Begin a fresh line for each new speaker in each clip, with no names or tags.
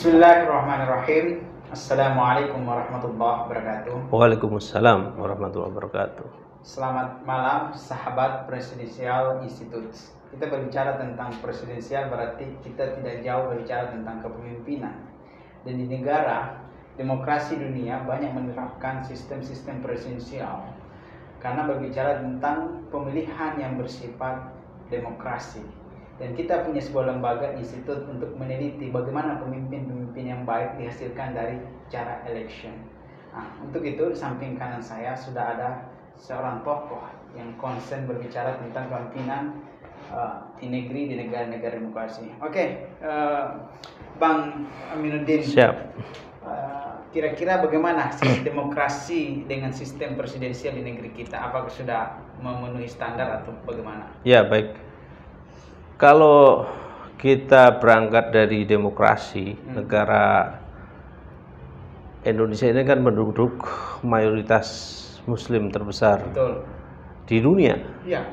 Bismillahirrahmanirrahim. Assalamualaikum warahmatullahi wabarakatuh.
Waalaikumsalam warahmatullahi wabarakatuh.
Selamat malam sahabat Presidensial Institute. Kita berbicara tentang presidensial berarti kita tidak jauh berbicara tentang kepemimpinan. Dan di negara demokrasi dunia banyak menerapkan sistem-sistem presidensial karena berbicara tentang pemilihan yang bersifat demokrasi. Dan kita punya sebuah lembaga institut untuk meneliti bagaimana pemimpin-pemimpin yang baik dihasilkan dari cara election. Nah, untuk itu di samping kanan saya sudah ada seorang tokoh yang concern berbicara tentang kepemimpinan di negeri, di negara-negara demokrasi. Oke, Bang Aminuddin.
Siap.
Kira-kira bagaimana sistem demokrasi dengan sistem presidensial di negeri kita? Apakah sudah memenuhi standar atau bagaimana?
Ya, baik. Kalau kita berangkat dari demokrasi, negara Indonesia ini kan penduduk mayoritas Muslim terbesar.
Betul.
Di dunia.
Ya.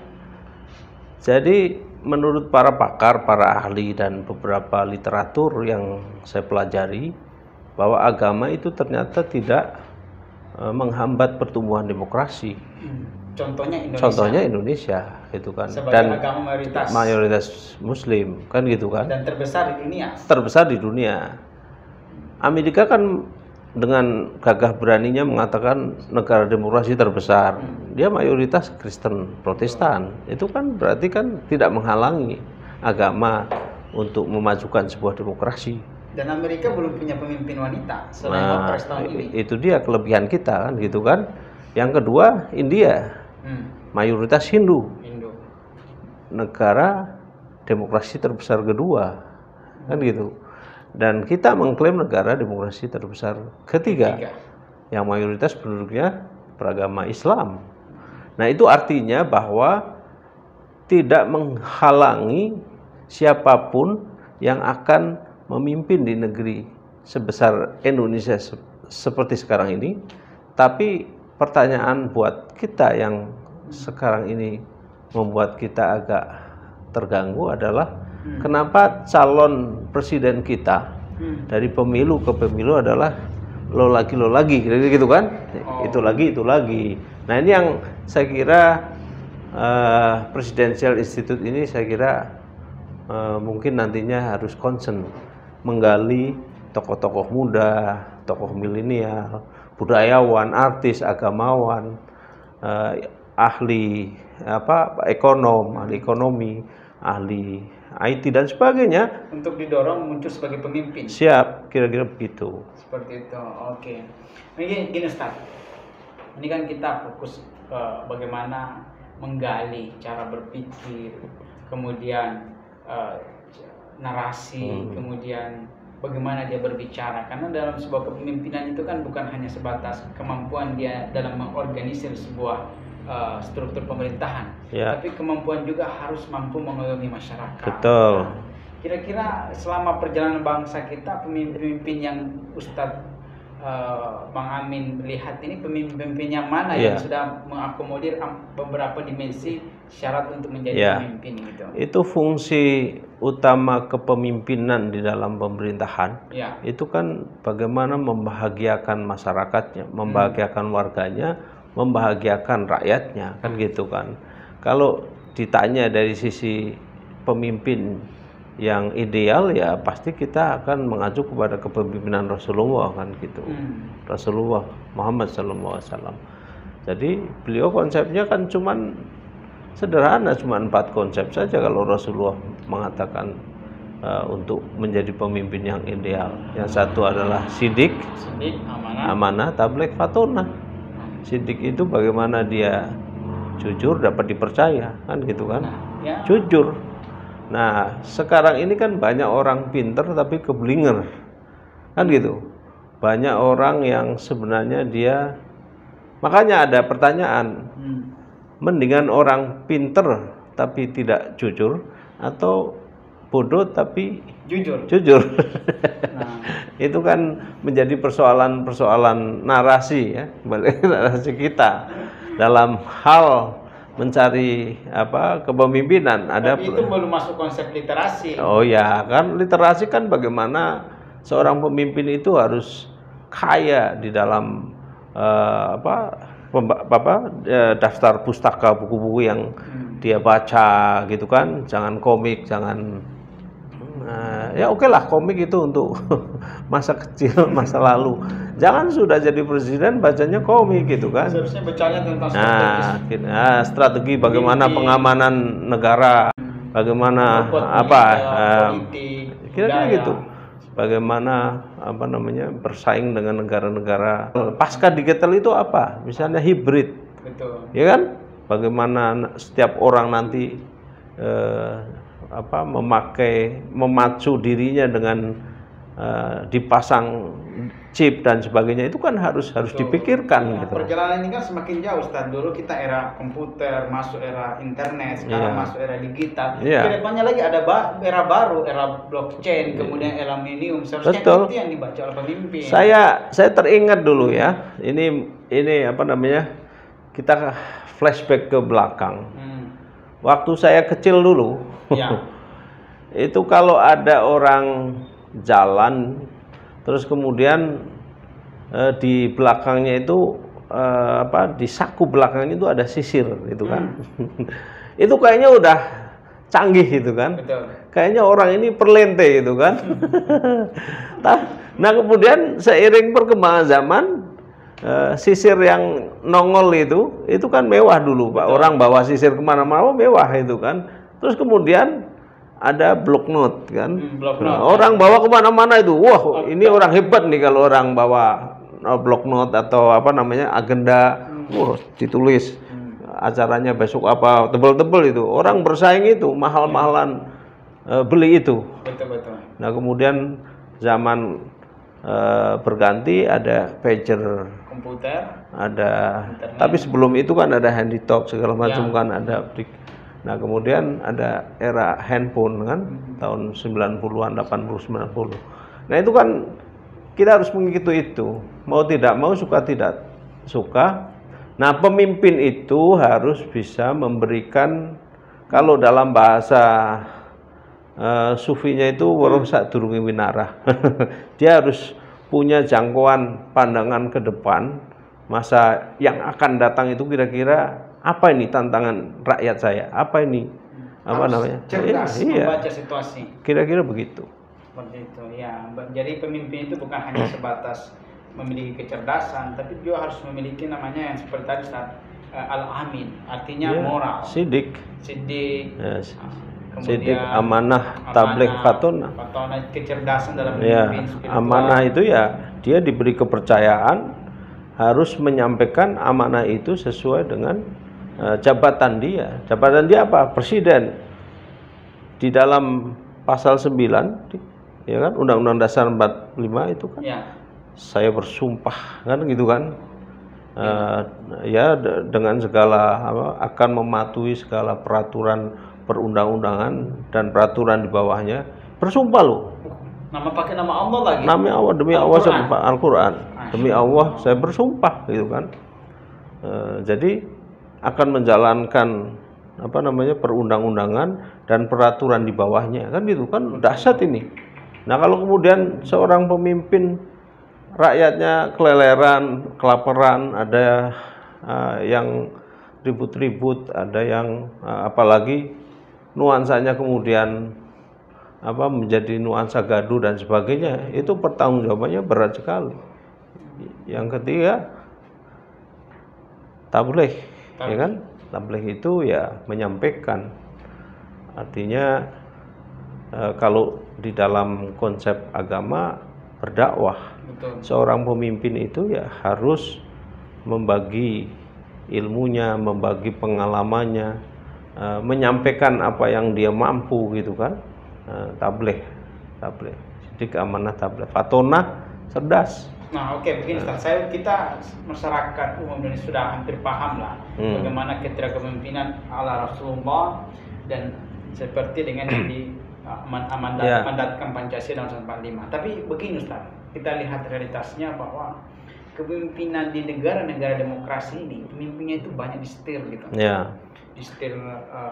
Jadi menurut para pakar, para ahli dan beberapa literatur yang saya pelajari, bahwa agama itu ternyata tidak menghambat pertumbuhan demokrasi. Contohnya Indonesia gitu kan.
Sebagai
dan
agama
mayoritas Muslim kan gitu kan.
Dan terbesar di dunia.
Terbesar di dunia. Amerika kan dengan gagah beraninya mengatakan negara demokrasi terbesar. Dia mayoritas Kristen Protestan. Itu kan berarti kan tidak menghalangi agama untuk memajukan sebuah demokrasi.
Dan Amerika belum punya pemimpin wanita selain Wapres tahun ini.
Itu dia kelebihan kita kan gitu kan. Yang kedua India. Mayoritas Hindu. Negara demokrasi terbesar kedua. Kan gitu. Dan kita mengklaim negara demokrasi terbesar ketiga. Yang mayoritas penduduknya beragama Islam. Nah, itu artinya bahwa tidak menghalangi siapapun yang akan memimpin di negeri sebesar Indonesia seperti sekarang ini. Tapi pertanyaan buat kita yang sekarang ini membuat kita agak terganggu adalah kenapa calon presiden kita dari pemilu ke pemilu adalah lo lagi gitu kan. Itu lagi. Nah, ini yang saya kira Presidensial Institute ini saya kira mungkin nantinya harus concern menggali tokoh-tokoh muda, tokoh milenial, budayawan, artis, agamawan, ahli ekonomi, ahli IT dan sebagainya
untuk didorong muncul sebagai pemimpin.
Siap, kira-kira begitu.
Seperti itu. Oke. Gini Ustaz. Ini kan kita fokus ke bagaimana menggali cara berpikir, kemudian narasi, kemudian bagaimana dia berbicara. Karena dalam sebuah kepemimpinan itu kan bukan hanya sebatas kemampuan dia dalam mengorganisir sebuah struktur pemerintahan, tapi kemampuan juga harus mampu mengayomi masyarakat.
Betul.
Kira-kira selama perjalanan bangsa kita, pemimpin yang Ustadz Bang Amin lihat ini pemimpin yang mana yang sudah mengakomodir beberapa dimensi syarat untuk menjadi pemimpin gitu.
Itu fungsi utama kepemimpinan di dalam pemerintahan. Itu kan bagaimana membahagiakan masyarakatnya, membahagiakan warganya, membahagiakan rakyatnya, kan gitu kan. Kalau ditanya dari sisi pemimpin yang ideal, ya pasti kita akan mengacu kepada kepemimpinan Rasulullah kan gitu. Rasulullah Muhammad SAW. Jadi beliau konsepnya kan cuman sederhana, cuma 4 konsep saja kalau Rasulullah mengatakan untuk menjadi pemimpin yang ideal. Yang satu adalah sidik, amanah, tabligh, fatonah. Sidik itu bagaimana dia jujur, dapat dipercaya, kan gitu kan. Jujur. Nah, sekarang ini kan banyak orang pinter tapi keblinger, kan gitu. Banyak orang yang sebenarnya dia, makanya ada pertanyaan, mendingan orang pinter tapi tidak jujur atau bodoh tapi jujur. Itu kan menjadi persoalan narasi ya, balik narasi kita dalam hal mencari kepemimpinan.
Tapi itu belum masuk konsep literasi.
Oh ya, kan literasi kan bagaimana seorang pemimpin itu harus kaya di dalam daftar pustaka, buku-buku yang dia baca gitu kan. Jangan komik, jangan ya oke lah, komik itu untuk masa kecil, masa lalu. Jangan sudah jadi presiden bacanya komik gitu kan.
Seharusnya bacanya tentang
strategi bagaimana pengamanan negara, bagaimana kira-kira gitu. Bagaimana bersaing dengan negara-negara. Pasca digital itu apa? Misalnya hibrid.
Betul.
Ya kan? Bagaimana setiap orang nanti memacu dirinya dengan dipasang chip dan sebagainya, itu kan harus dipikirkan gitu.
Perjalanan ini kan semakin jauh, Ustaz. Dulu kita era komputer, masuk era internet, sekarang masuk era digital. Kedepannya lagi ada era baru, era blockchain, kemudian era milenium. Seharusnya itu yang dibaca oleh pemimpin.
Saya teringat dulu ya. Ini kita flashback ke belakang. Waktu saya kecil dulu, itu kalau ada orang jalan, terus kemudian di belakangnya itu di saku belakangnya itu ada sisir, itu kan. Itu kayaknya udah canggih gitu kan.
Betul.
Kayaknya orang ini perlente gitu kan. Nah kemudian seiring perkembangan zaman, sisir yang nongol itu kan mewah dulu, Pak. Orang bawa sisir kemana-mana mewah itu kan. Terus kemudian ada block note kan. Orang bawa kemana-mana itu, wah ini orang hebat nih kalau orang bawa block note atau agenda, ditulis acaranya besok apa, tebel-tebel itu. Orang bersaing itu, mahal-mahalan beli itu.
Betul.
Nah kemudian zaman berganti, ada pager,
komputer,
ada
internet. Tapi
sebelum itu kan ada handy talk segala macam kan ada. Nah kemudian ada era handphone kan, tahun 90-an, 80, 90. Nah itu kan kita harus mengikuti itu, mau tidak mau, suka tidak suka. Nah pemimpin itu harus bisa memberikan, kalau dalam bahasa sufinya itu waroh sadurunge winarah. Dia harus punya jangkauan pandangan ke depan, masa yang akan datang itu kira-kira apa ini tantangan rakyat saya, apa ini
cerdas membaca situasi.
Kira-kira begitu.
Seperti itu ya. Jadi pemimpin itu bukan hanya sebatas memiliki kecerdasan, tapi juga harus memiliki namanya yang seperti tadi al-amin, artinya moral.
Sidik.
Yes.
Sidik, amanah, tabligh, fatonah.
Kecerdasan dalam memimpin spiritual.
Amanah itu ya dia diberi kepercayaan, harus menyampaikan amanah itu sesuai dengan jabatan dia. Jabatan dia apa? Presiden. Di dalam pasal 9 ya kan, Undang-Undang Dasar 45 itu kan. Saya bersumpah kan gitu kan. Dengan segala akan mematuhi segala peraturan perundang-undangan dan peraturan di bawahnya. Bersumpah loh.
Pakai nama Allah lagi.
Nama Allah, demi Allah, Al-Qur'an. Demi Allah saya bersumpah gitu kan. Jadi akan menjalankan perundang-undangan dan peraturan di bawahnya kan gitu kan, dahsyat ini. Nah kalau kemudian seorang pemimpin, rakyatnya keleleran, kelaparan, ada yang ribut-ribut, ada yang apalagi nuansanya kemudian menjadi nuansa gaduh dan sebagainya, itu pertanggungjawabannya berat sekali. Yang ketiga, tabligh. Ya kan, tabligh itu ya menyampaikan, artinya kalau di dalam konsep agama berdakwah.
Betul.
Seorang pemimpin itu ya harus membagi ilmunya, membagi pengalamannya, menyampaikan apa yang dia mampu gitu kan. Tabligh, sidik, amanah, tabligh, fatonah, cerdas.
Nah begini Ustaz, kita masyarakat umum ini sudah hampir paham lah bagaimana ketika kepemimpinan ala Rasulullah dan seperti dengan yang dimandatkan Pancasila tahun 1945. Tapi begini Ustaz, kita lihat realitasnya bahwa kepemimpinan di negara-negara demokrasi ini, pemimpinnya itu banyak disetir gitu. disetir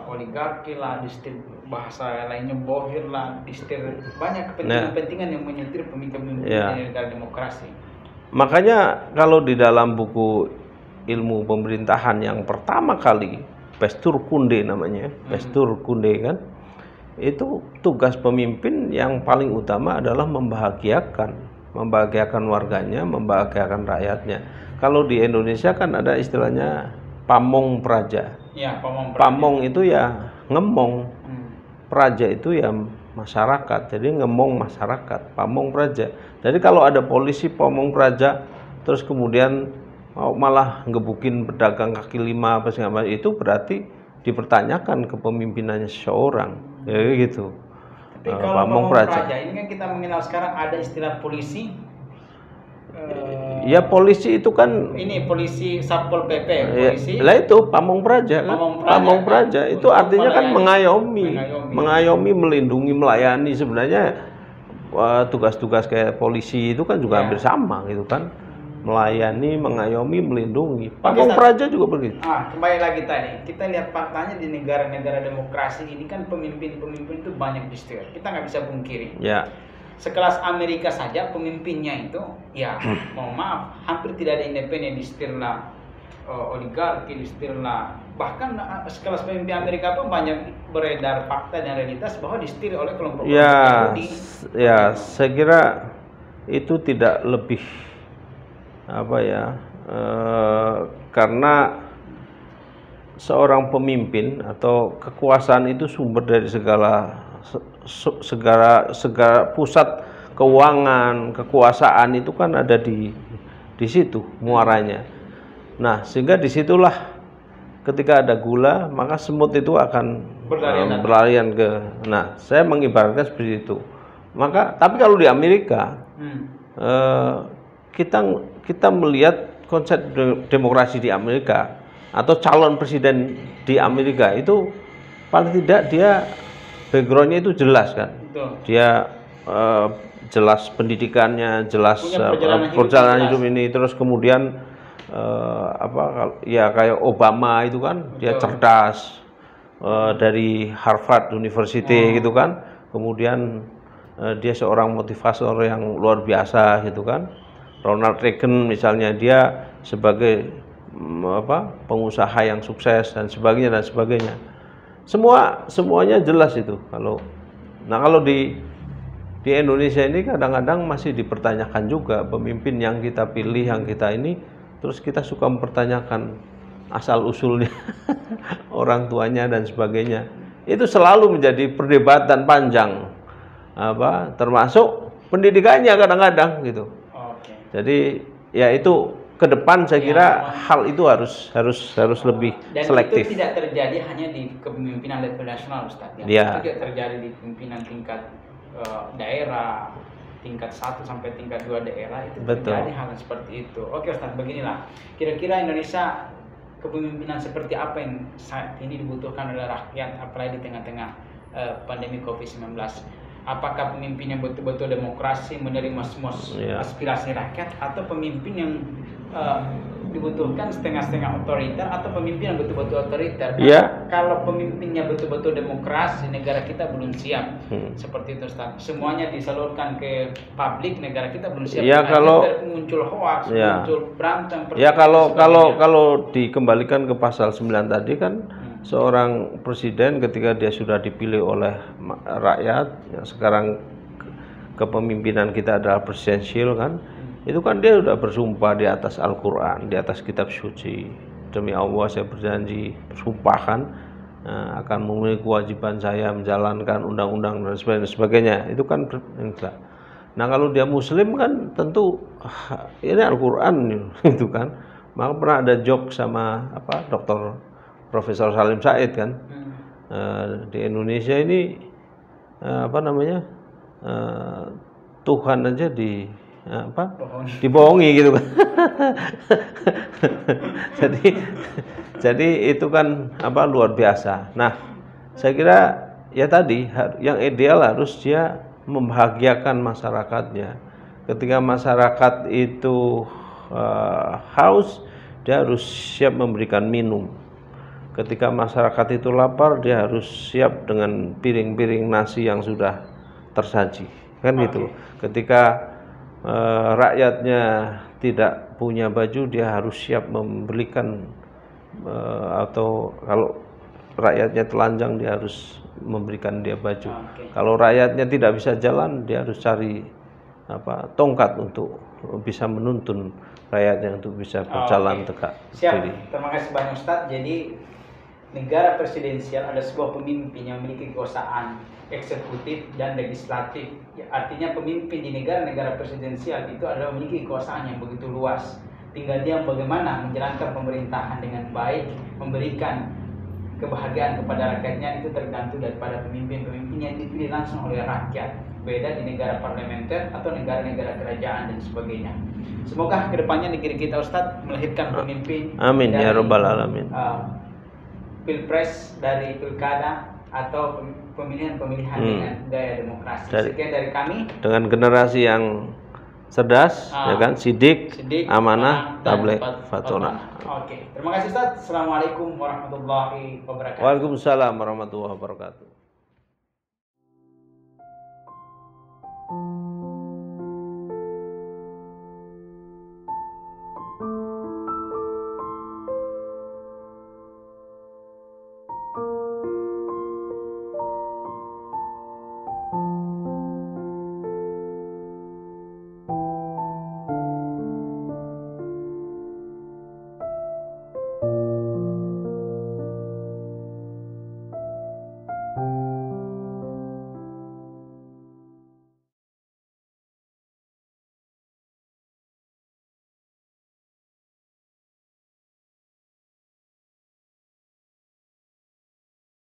oligarki lah, disetir bahasa lainnya bohir lah, disetir banyak kepentingan-kepentingan yang menyetir pemimpin-pemimpin di negara demokrasi.
Makanya kalau di dalam buku ilmu pemerintahan yang pertama kali, Pestur Kunde namanya, Pestur Kunde kan, itu tugas pemimpin yang paling utama adalah membahagiakan warganya, membahagiakan rakyatnya. Kalau di Indonesia kan ada istilahnya pamong praja.
Ya,
pamong itu ya ngemong, praja itu ya masyarakat. Jadi ngemong masyarakat, pamong praja. Jadi kalau ada polisi pamong praja, terus kemudian malah ngebukin pedagang kaki lima apa segala macam, itu berarti dipertanyakan kepemimpinannya seseorang, gitu.
Tapi kalau pamong praja ini kan kita mengenal sekarang ada istilah polisi.
Ya polisi itu kan
ini polisi Satpol PP, polisi.
Lah itu pamong praja kan. Pamong praja itu artinya kan mengayomi, melindungi, melayani. Sebenarnya tugas-tugas kayak polisi itu kan juga hampir sama gitu kan. Melayani, mengayomi, melindungi. Pamong praja juga begitu.
Kembali lagi tadi, kita lihat faktanya di negara-negara demokrasi ini kan pemimpin-pemimpin itu banyak disetir. Kita nggak bisa pungkiri.
Ya.
Sekelas Amerika saja pemimpinnya itu, ya mohon maaf, hampir tidak ada independen, disetirlah oligarki, disetirlah, bahkan sekelas pemimpin Amerika pun banyak beredar fakta dan realitas bahwa disetir oleh kelompok Yahudi.
Ya, saya kira itu tidak lebih karena seorang pemimpin atau kekuasaan itu sumber dari segala pusat keuangan, kekuasaan itu kan ada di situ muaranya. Nah, sehingga disitulah ketika ada gula, maka semut itu akan berlarian ke. Nah, saya mengibaratkan seperti itu. Maka, tapi kalau di Amerika, kita melihat konsep demokrasi di Amerika atau calon presiden di Amerika itu paling tidak dia backgroundnya itu jelas kan. Betul. Dia jelas pendidikannya, jelas perjalanan hidup ini, terus kemudian kayak Obama itu kan. Betul. Dia cerdas, dari Harvard University gitu kan. Kemudian dia seorang motivator yang luar biasa gitu kan. Ronald Reagan misalnya, dia sebagai pengusaha yang sukses dan sebagainya. Semuanya jelas itu. Kalau di Indonesia ini kadang-kadang masih dipertanyakan juga pemimpin yang kita pilih, yang kita ini, terus kita suka mempertanyakan asal usulnya, orang tuanya dan sebagainya. Itu selalu menjadi perdebatan panjang, termasuk pendidikannya kadang-kadang gitu. Jadi ya itu ke depan saya kira hal itu harus lebih selektif.
Dan itu tidak terjadi hanya di kepemimpinan level nasional, Ustaz. Itu juga terjadi di pimpinan tingkat daerah, tingkat 1 sampai tingkat 2 daerah, itu terjadi hal seperti itu. Oke Ustaz, beginilah. Kira-kira Indonesia kepemimpinan seperti apa yang saat ini dibutuhkan oleh rakyat, apalagi di tengah-tengah pandemi COVID-19? Apakah pemimpin yang betul-betul demokrasi, menerima semua aspirasi rakyat, atau pemimpin yang dibutuhkan setengah-setengah otoriter, atau pemimpin yang betul-betul otoriter? Kalau pemimpinnya betul-betul demokrasi, negara kita belum siap. Seperti itu Ustaz. Semuanya disalurkan ke publik, negara kita belum siap.
Kalau
muncul hoax, muncul berantem.
Kalau dikembalikan ke pasal 9 tadi kan, seorang presiden ketika dia sudah dipilih oleh rakyat, yang sekarang kepemimpinan kita adalah presidensial kan, itu kan dia sudah bersumpah di atas Al-Quran, di atas kitab suci, demi Allah saya berjanji, bersumpah kan, akan memenuhi kewajiban saya menjalankan undang-undang dan sebagainya. Itu kan enggak. Nah kalau dia Muslim kan tentu ini Al-Quran itu kan. Maka pernah ada joke sama Profesor Salim Said kan, di Indonesia ini Tuhan aja dibohongi gitu kan. jadi itu kan luar biasa. Nah, saya kira ya tadi yang ideal harus dia membahagiakan masyarakatnya. Ketika masyarakat itu haus, dia harus siap memberikan minum. ketika masyarakat itu lapar, dia harus siap dengan piring-piring nasi yang sudah tersaji, kan gitu. Ketika rakyatnya tidak punya baju, dia harus siap membelikan, atau kalau rakyatnya telanjang, dia harus memberikan dia baju. Kalau rakyatnya tidak bisa jalan, dia harus cari tongkat untuk bisa menuntun rakyatnya untuk bisa berjalan tegak.
Siap. Terima kasih banyak Ustadz. Jadi negara presidensial ada sebuah pemimpin yang memiliki kekuasaan eksekutif dan legislatif. Artinya pemimpin di negara-negara presidensial itu adalah memiliki kekuasaan yang begitu luas. Tinggal dia bagaimana menjalankan pemerintahan dengan baik, memberikan kebahagiaan kepada rakyatnya, itu tergantung daripada pemimpin-pemimpin yang dipilih langsung oleh rakyat. Beda di negara parlementer atau negara-negara kerajaan dan sebagainya. Semoga kedepannya negeri kita Ustadz melahirkan pemimpin.
Amin ya rabbal alamin.
Pilpres dari pilkada atau pemilihan-pemilihan dengan gaya demokrasi. Sekian dari kami. Dengan
generasi yang cerdas, ya kan, sidik, amanah, tabligh, fatona.
Oke, terima kasih Ustaz. Assalamualaikum warahmatullahi wabarakatuh.
Waalaikumsalam warahmatullahi wabarakatuh.